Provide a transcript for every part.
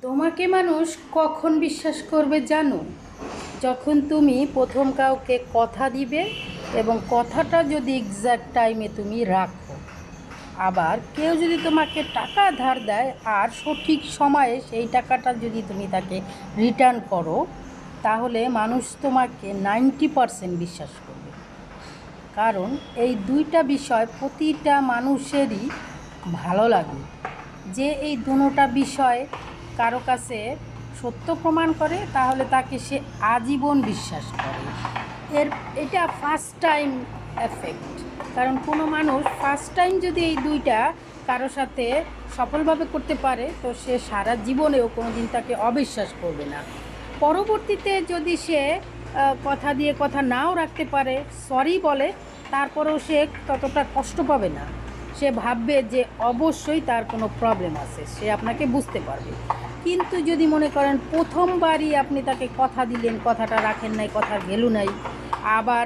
তোমাকে মানুষ কখন বিশ্বাস করবে জানো? যখন তুমি প্রথম কাউকে কথা দিবে এবং কথাটা যদি এক্স্যাক্ট টাইমে তুমি রাখো। আবার কেউ যদি তোমাকে টাকা ধার দেয় আর সঠিক সময়ে সেই টাকাটা যদি তুমি তাকে রিটার্ন করো, তাহলে মানুষ তোমাকে 90% বিশ্বাস করবে। কারণ এই দুইটা বিষয় প্রতিটা মানুষেরই ভালো লাগে, যে এই দুটোটা বিষয় কারো কাছে সত্য প্রমাণ করে, তাহলে তাকে সে আজীবন বিশ্বাস করে। এটা ফার্স্ট টাইম এফেক্ট। কারণ কোনো মানুষ ফার্স্ট টাইম যদি এই দুইটা কারো সাথে সফলভাবে করতে পারে, তো সে সারা জীবনেও কোনো দিন তাকে অবিশ্বাস করবে না। পরবর্তীতে যদি সে কথা দিয়ে কথা নাও রাখতে পারে, সরি বলে, তারপরেও সে ততটা কষ্ট পাবে না। সে ভাববে যে অবশ্যই তার কোনো প্রবলেম আছে, সে আপনাকে বুঝতে পারবে। কিন্তু যদি মনে করেন প্রথমবারই আপনি তাকে কথা দিলেন, কথাটা রাখেন নাই, কথার ভ্যালু নাই, আবার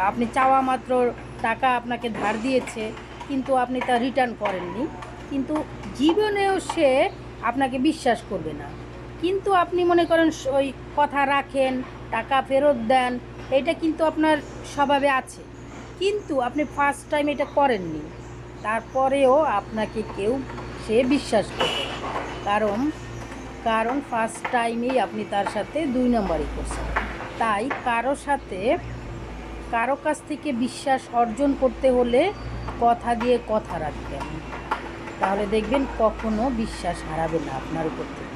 আপনি চাওয়া মাত্র টাকা আপনাকে ধার দিয়েছে, কিন্তু আপনি তা রিটার্ন করেননি, কিন্তু জীবনেও সে আপনাকে বিশ্বাস করবে না। কিন্তু আপনি মনে করেন ওই কথা রাখেন, টাকা ফেরত দেন, এটা কিন্তু আপনার স্বভাবে আছে, কিন্তু আপনি ফার্স্ট টাইম এটা করেননি, তারপরেও আপনাকে সে বিশ্বাস করবে না। কারণ কারণ ফার্স্ট টাইমেই আপনি তার সাথে 2 নম্বরই করছেন। তাই কারো কাছ থেকে বিশ্বাস অর্জন করতে হলে কথা দিয়ে কথা রাখবেন, তাহলে দেখবেন কখনো বিশ্বাস হারাবে না আপনার উপর থেকে।